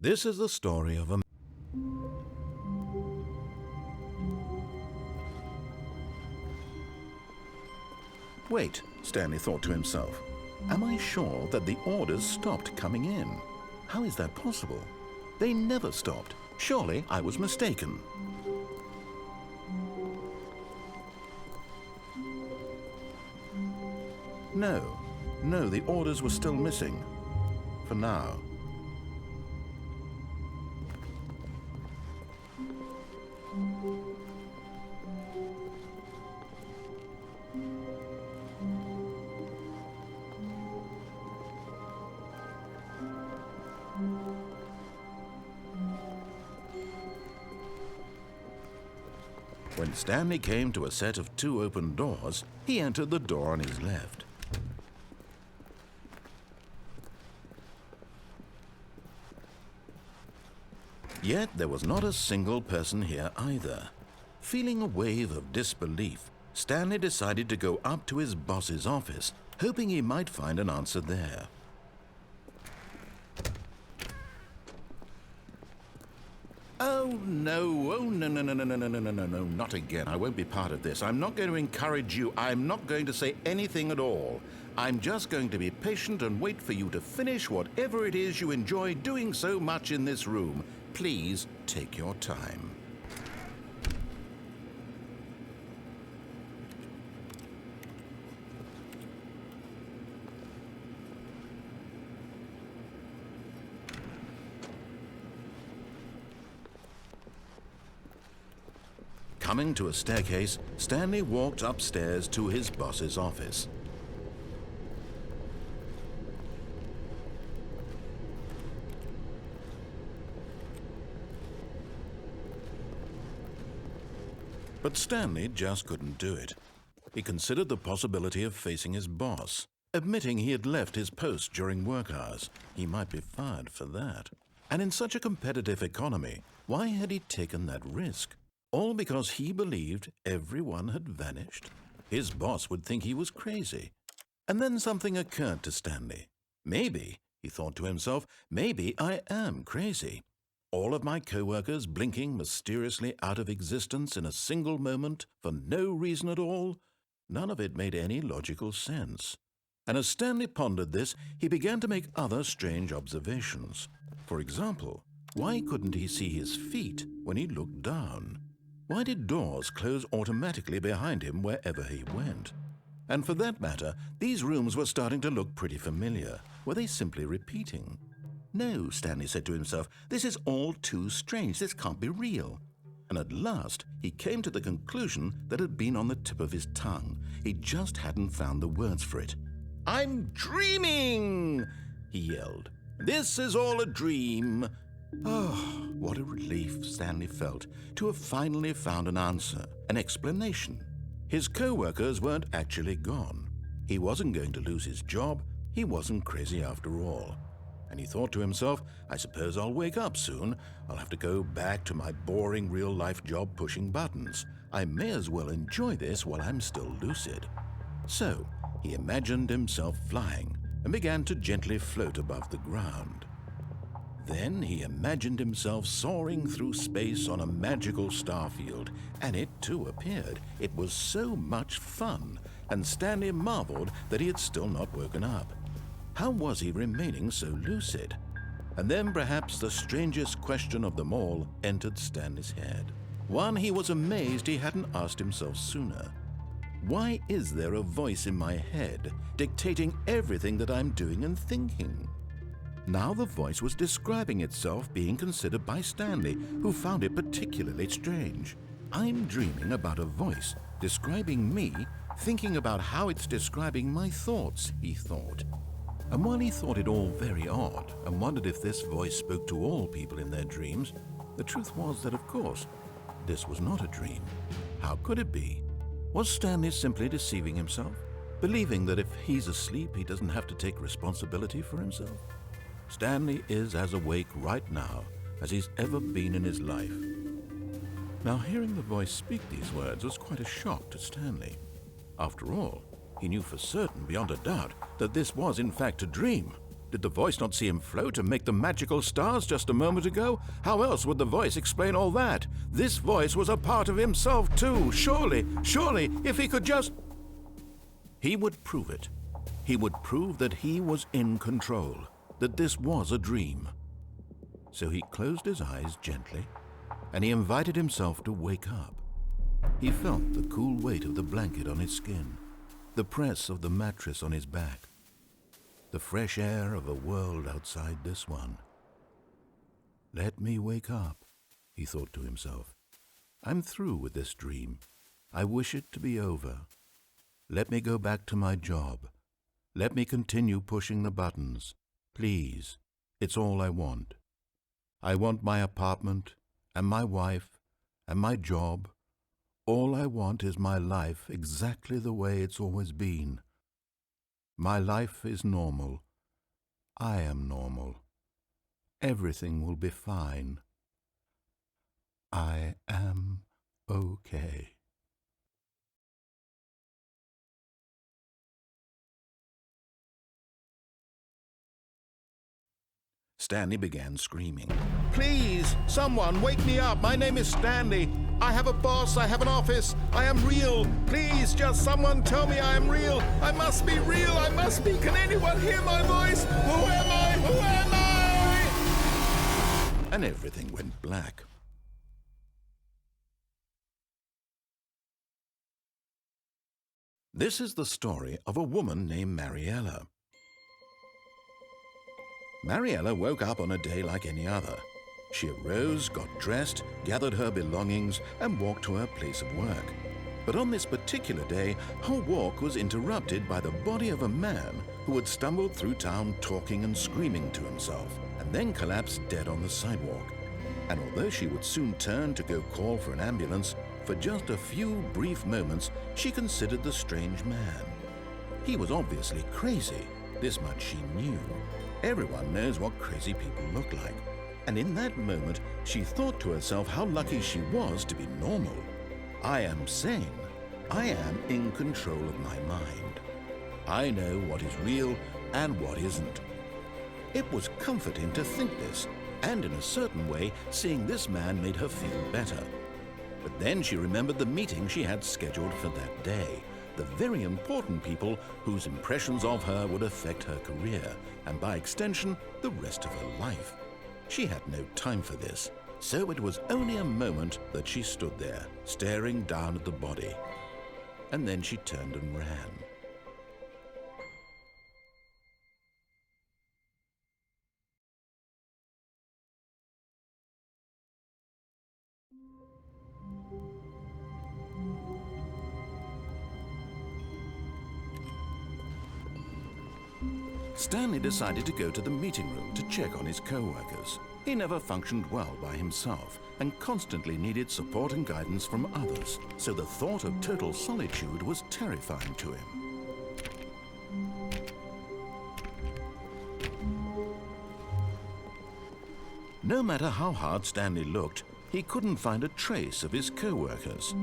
This is the story of a... Wait, Stanley thought to himself. Am I sure that the orders stopped coming in? How is that possible? They never stopped. Surely I was mistaken. No, the orders were still missing. For now. When Stanley came to a set of 2 open doors, he entered the door on his left. Yet there was not a single person here either. Feeling a wave of disbelief, Stanley decided to go up to his boss's office, hoping he might find an answer there. Oh, no, not again. I won't be part of this. I'm not going to encourage you. I'm not going to say anything at all. I'm just going to be patient and wait for you to finish whatever it is you enjoy doing so much in this room. Please take your time. Coming to a staircase, Stanley walked upstairs to his boss's office. But Stanley just couldn't do it. He considered the possibility of facing his boss. Admitting he had left his post during work hours, he might be fired for that. And in such a competitive economy, why had he taken that risk? All because he believed everyone had vanished? His boss would think he was crazy. And then something occurred to Stanley. Maybe, he thought to himself, maybe I am crazy. All of my co-workers blinking mysteriously out of existence in a single moment for no reason at all? None of it made any logical sense. And as Stanley pondered this, he began to make other strange observations. For example, why couldn't he see his feet when he looked down? Why did doors close automatically behind him wherever he went? And for that matter, these rooms were starting to look pretty familiar. Were they simply repeating? No, Stanley said to himself, this is all too strange. This can't be real. And at last, he came to the conclusion that had been on the tip of his tongue. He just hadn't found the words for it. I'm dreaming, he yelled. This is all a dream. Oh, what a relief Stanley felt to have finally found an answer, an explanation. His co-workers weren't actually gone. He wasn't going to lose his job. He wasn't crazy after all. And he thought to himself, I suppose I'll wake up soon. I'll have to go back to my boring real-life job pushing buttons. I may as well enjoy this while I'm still lucid. So he imagined himself flying and began to gently float above the ground. Then he imagined himself soaring through space on a magical starfield, and it too appeared. It was so much fun, and Stanley marveled that he had still not woken up. How was he remaining so lucid? And then perhaps the strangest question of them all entered Stanley's head. One he was amazed he hadn't asked himself sooner. Why is there a voice in my head dictating everything that I'm doing and thinking? Now the voice was describing itself being considered by Stanley, who found it particularly strange. I'm dreaming about a voice describing me, thinking about how it's describing my thoughts, he thought. And while he thought it all very odd and wondered if this voice spoke to all people in their dreams, the truth was that, of course, this was not a dream. How could it be? Was Stanley simply deceiving himself, believing that if he's asleep, he doesn't have to take responsibility for himself? Stanley is as awake right now as he's ever been in his life. Now, hearing the voice speak these words was quite a shock to Stanley. After all, he knew for certain, beyond a doubt, that this was in fact a dream. Did the voice not see him float and make the magical stars just a moment ago? How else would the voice explain all that? This voice was a part of himself too. Surely, if he could just... He would prove it. He would prove that he was in control, that this was a dream. So he closed his eyes gently, and he invited himself to wake up. He felt the cool weight of the blanket on his skin, the press of the mattress on his back, the fresh air of a world outside this one. Let me wake up, he thought to himself. I'm through with this dream. I wish it to be over. Let me go back to my job. Let me continue pushing the buttons. Please, it's all I want. I want my apartment and my wife and my job. All I want is my life exactly the way it's always been. My life is normal. I am normal. Everything will be fine. I am okay. Stanley began screaming. Please, someone, wake me up. My name is Stanley. I have a boss. I have an office. I am real. Please, just someone tell me I am real. I must be real. I must be. Can anyone hear my voice? Who am I? Who am I? And everything went black. This is the story of a woman named Mariella. Mariella woke up on a day like any other. She arose, got dressed, gathered her belongings, and walked to her place of work. But on this particular day, her walk was interrupted by the body of a man who had stumbled through town talking and screaming to himself, and then collapsed dead on the sidewalk. And although she would soon turn to go call for an ambulance, for just a few brief moments she considered the strange man. He was obviously crazy. This much she knew. Everyone knows what crazy people look like. And in that moment, she thought to herself how lucky she was to be normal. I am sane. I am in control of my mind. I know what is real and what isn't. It was comforting to think this, and in a certain way, seeing this man made her feel better. But then she remembered the meeting she had scheduled for that day. The very important people whose impressions of her would affect her career, and by extension, the rest of her life. She had no time for this, so it was only a moment that she stood there, staring down at the body. And then she turned and ran. Stanley decided to go to the meeting room to check on his co-workers. He never functioned well by himself and constantly needed support and guidance from others, so the thought of total solitude was terrifying to him. No matter how hard Stanley looked, he couldn't find a trace of his co-workers.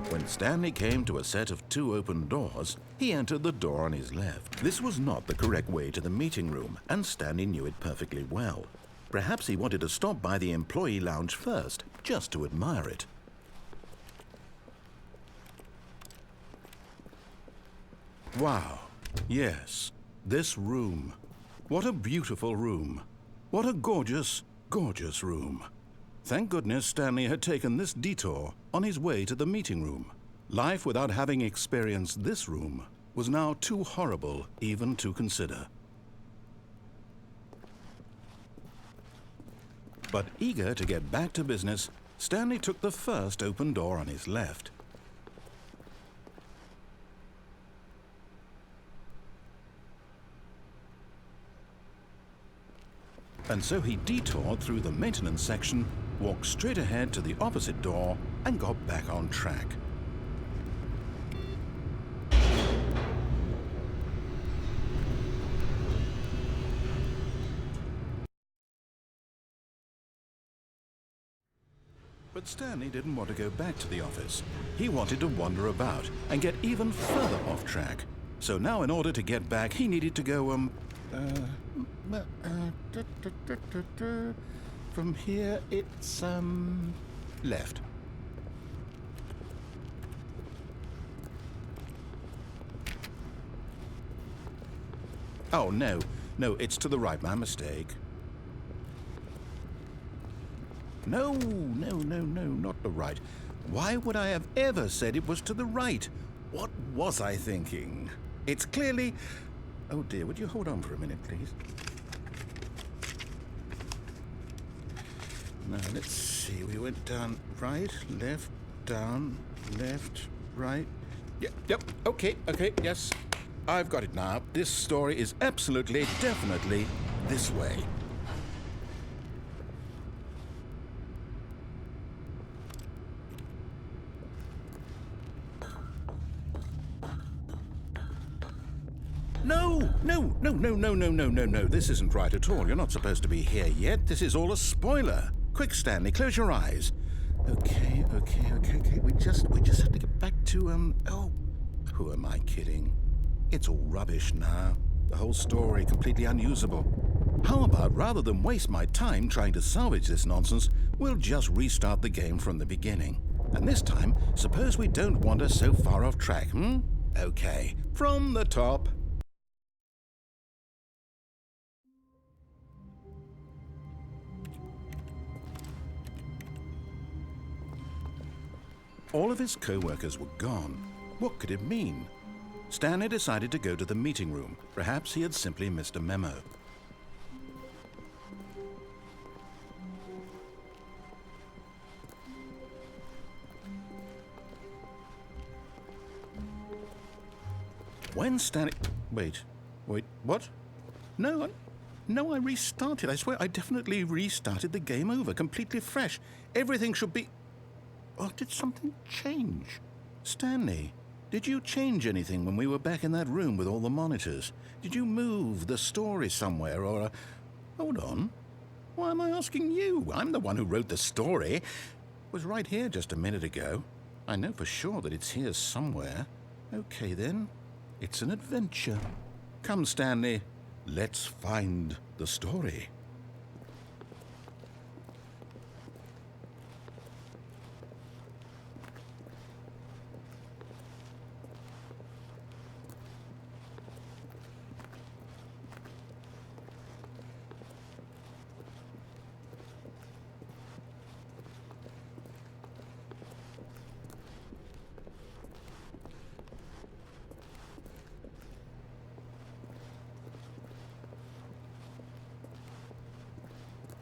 When Stanley came to a set of 2 open doors, he entered the door on his left. This was not the correct way to the meeting room, and Stanley knew it perfectly well. Perhaps he wanted to stop by the employee lounge first, just to admire it. Wow, yes, this room. What a beautiful room. What a gorgeous, gorgeous room. Thank goodness Stanley had taken this detour on his way to the meeting room. Life without having experienced this room was now too horrible even to consider. But eager to get back to business, Stanley took the first open door on his left. And so he detoured through the maintenance section, walked straight ahead to the opposite door, and got back on track. But Stanley didn't want to go back to the office. He wanted to wander about and get even further off track. So now in order to get back, he needed to go, from here it's, left. Oh, no, it's to the right, my mistake. No, not the right. Why would I have ever said it was to the right? What was I thinking? It's clearly... Oh dear, would you hold on for a minute, please? Now, let's see. We went down right, left, down, left, right. Yep, okay, yes. I've got it now. This story is absolutely, definitely this way. No. This isn't right at all. You're not supposed to be here yet. This is all a spoiler. Quick, Stanley, close your eyes. Okay. We just have to get back to, oh, who am I kidding? It's all rubbish now. The whole story completely unusable. How about, rather than waste my time trying to salvage this nonsense, we'll just restart the game from the beginning. And this time, suppose we don't wander so far off track, Okay, from the top. All of his co-workers were gone. What could it mean? Stanley decided to go to the meeting room. Perhaps he had simply missed a memo. When Stanley... Wait, what? No, I restarted. I swear I definitely restarted the game over, completely fresh. Everything should be... Or did something change? Stanley, did you change anything when we were back in that room with all the monitors? Did you move the story somewhere or... Hold on. Why am I asking you? I'm the one who wrote the story. It was right here just a minute ago. I know for sure that it's here somewhere. Okay, then. It's an adventure. Come, Stanley. Let's find the story.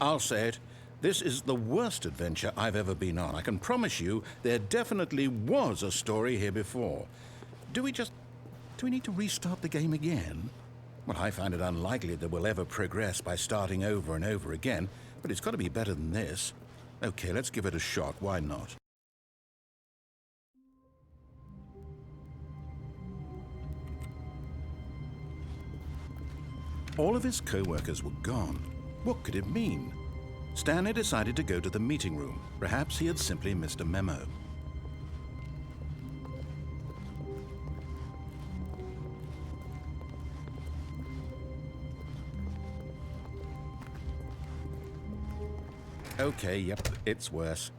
I'll say it. This is the worst adventure I've ever been on. I can promise you there definitely was a story here before. Do we need to restart the game again? Well, I find it unlikely that we'll ever progress by starting over and over again, but it's got to be better than this. Okay, let's give it a shot. Why not? All of his co-workers were gone. What could it mean? Stanley decided to go to the meeting room. Perhaps he had simply missed a memo. Okay, yep, it's worse.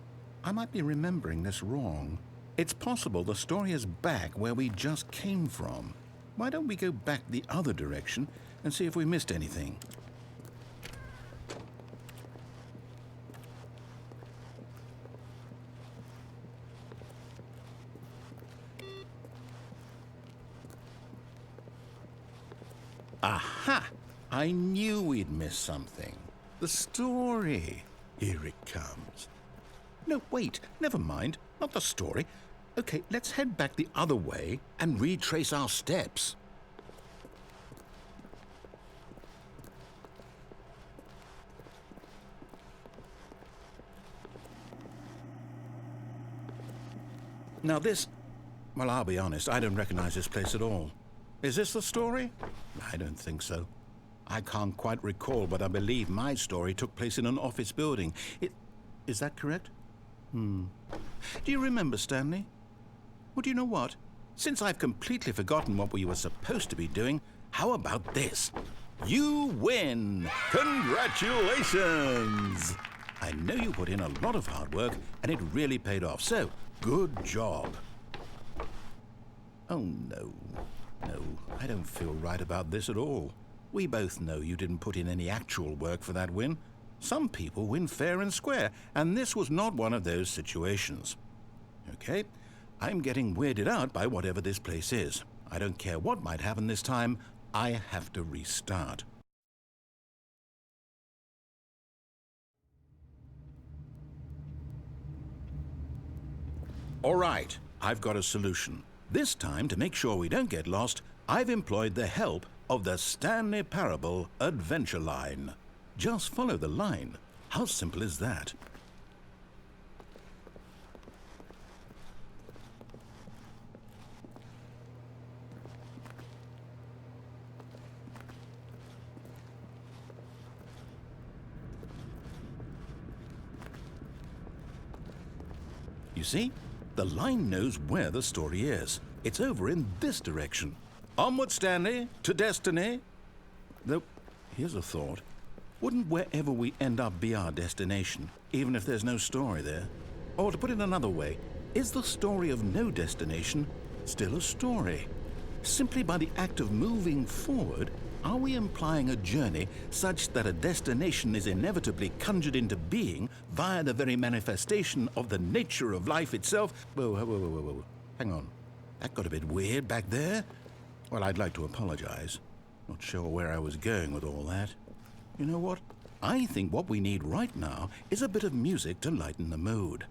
I might be remembering this wrong. It's possible the story is back where we just came from. Why don't we go back the other direction and see if we missed anything? Aha! I knew we'd miss something. The story. Here it comes. No, wait, never mind. Not the story. Okay, let's head back the other way and retrace our steps. Now this... Well, I'll be honest, I don't recognize this place at all. Is this the story? I don't think so. I can't quite recall, but I believe my story took place in an office building. Is that correct? Do you remember, Stanley? Well, do you know what? Since I've completely forgotten what we were supposed to be doing, how about this? You win! Congratulations! I know you put in a lot of hard work, and it really paid off, so good job. Oh, no. No, I don't feel right about this at all. We both know you didn't put in any actual work for that win. Some people win fair and square, and this was not one of those situations. Okay, I'm getting weirded out by whatever this place is. I don't care what might happen this time. I have to restart. All right, I've got a solution. This time, to make sure we don't get lost, I've employed the help of the Stanley Parable adventure line. Just follow the line. How simple is that? You see? The line knows where the story is. It's over in this direction. Onward, Stanley, to destiny. Though, here's a thought. Wouldn't wherever we end up be our destination, even if there's no story there? Or to put it another way, is the story of no destination still a story? Simply by the act of moving forward, are we implying a journey such that a destination is inevitably conjured into being via the very manifestation of the nature of life itself? Whoa. Hang on. That got a bit weird back there. Well, I'd like to apologize. Not sure where I was going with all that. You know what? I think what we need right now is a bit of music to lighten the mood.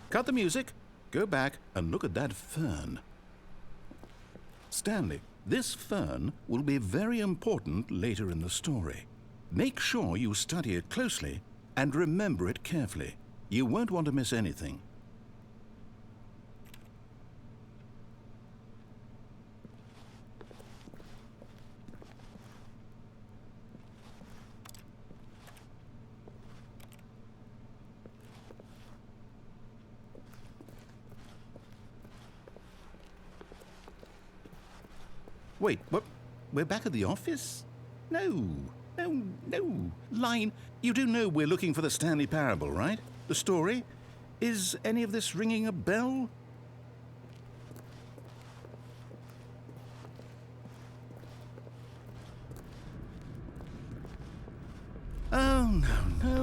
Cut the music, go back and look at that fern. Stanley, this fern will be very important later in the story. Make sure you study it closely and remember it carefully. You won't want to miss anything. Wait, what? We're back at the office? No. Line, you do know we're looking for the Stanley Parable, right? The story? Is any of this ringing a bell? Oh,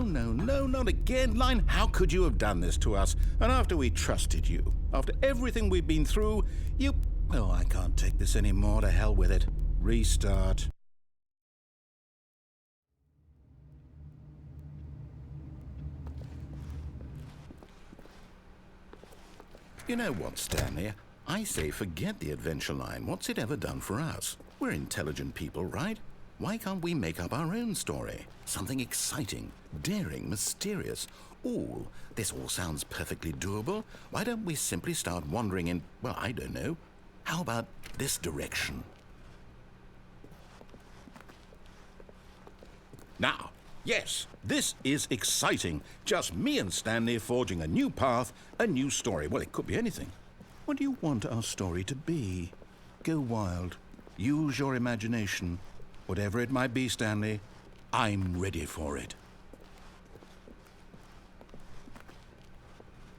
no, not again. Line, how could you have done this to us? And after we trusted you, after everything we've been through, you... Oh, I can't take this anymore. To hell with it. Restart. You know what, Stanley? I say forget the adventure line. What's it ever done for us? We're intelligent people, right? Why can't we make up our own story? Something exciting, daring, mysterious. Ooh, this all sounds perfectly doable. Why don't we simply start wandering in, well, I don't know. How about this direction? Now, yes, this is exciting. Just me and Stanley forging a new path, a new story. Well, it could be anything. What do you want our story to be? Go wild. Use your imagination. Whatever it might be, Stanley, I'm ready for it.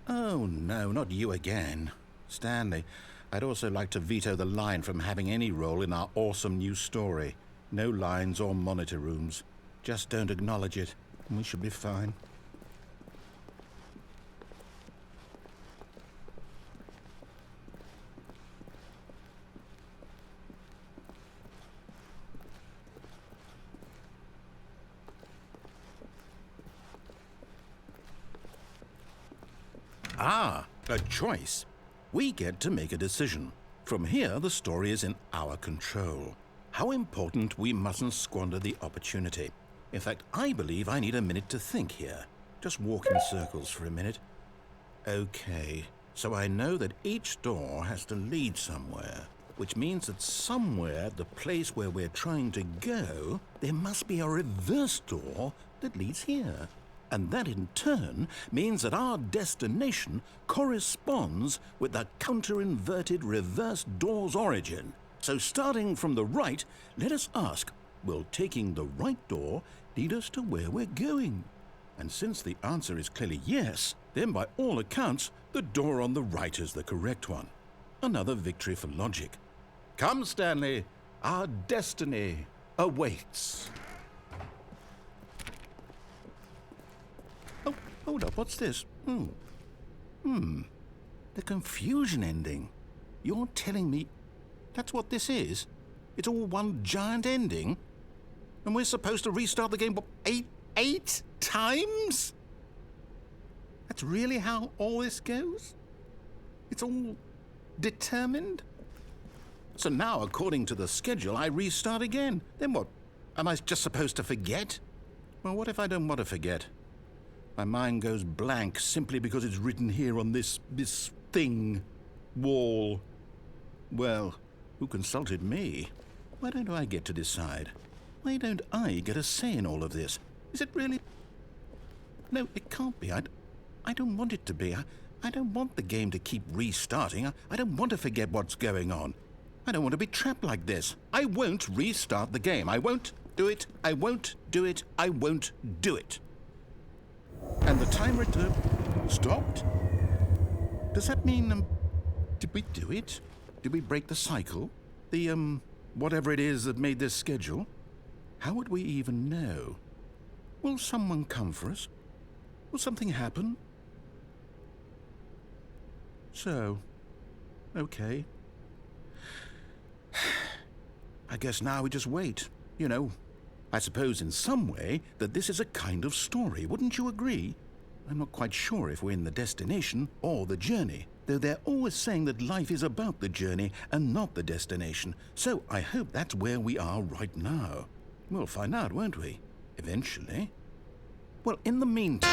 Oh, no, not you again. Stanley, I'd also like to veto the line from having any role in our awesome new story. No lines or monitor rooms. Just don't acknowledge it, and we should be fine. Ah, a choice. We get to make a decision. From here, the story is in our control. How important we mustn't squander the opportunity. In fact, I believe I need a minute to think here. Just walk in circles for a minute. Okay, so I know that each door has to lead somewhere, which means that somewhere at the place where we're trying to go, there must be a reverse door that leads here. And that in turn means that our destination corresponds with the counter-inverted reverse door's origin. So starting from the right, let us ask, will taking the right door lead us to where we're going? And since the answer is clearly yes, then by all accounts, the door on the right is the correct one. Another victory for logic. Come, Stanley, our destiny awaits. Oh, hold up, what's this? The confusion ending. You're telling me that's what this is? It's all one giant ending? And we're supposed to restart the game, what, eight times? That's really how all this goes? It's all determined? So now, according to the schedule, I restart again. Then what? Am I just supposed to forget? Well, what if I don't want to forget? My mind goes blank simply because it's written here on this thing, wall. Well, who consulted me? Why don't I get to decide? Why don't I get a say in all of this? Is it really? No, it can't be. I don't want it to be. I don't want the game to keep restarting. I don't want to forget what's going on. I don't want to be trapped like this. I won't restart the game. I won't do it. I won't do it. I won't do it. And the timer stopped? Does that mean, did we do it? Did we break the cycle? The, whatever it is that made this schedule? How would we even know? Will someone come for us? Will something happen? So, okay. I guess now we just wait. You know, I suppose in some way that this is a kind of story, wouldn't you agree? I'm not quite sure if we're in the destination or the journey, though they're always saying that life is about the journey and not the destination, so I hope that's where we are right now. We'll find out, won't we? Eventually. Well, in the meantime...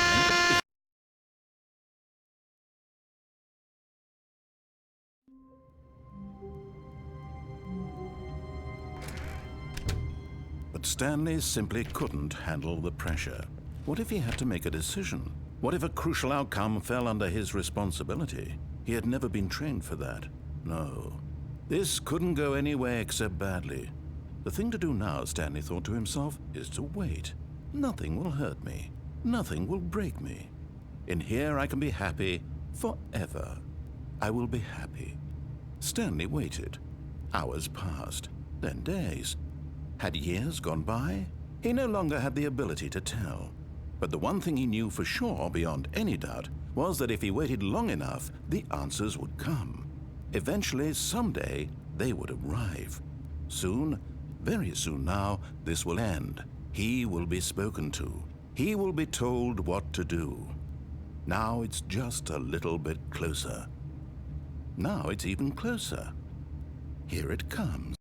But Stanley simply couldn't handle the pressure. What if he had to make a decision? What if a crucial outcome fell under his responsibility? He had never been trained for that. No. This couldn't go anywhere except badly. The thing to do now, Stanley thought to himself, is to wait. Nothing will hurt me. Nothing will break me. In here I can be happy forever. I will be happy. Stanley waited. Hours passed, then days. Had years gone by? He no longer had the ability to tell. But the one thing he knew for sure, beyond any doubt, was that if he waited long enough, the answers would come. Eventually, someday, they would arrive. Soon, very soon now, this will end. He will be spoken to. He will be told what to do. Now it's just a little bit closer. Now it's even closer. Here it comes.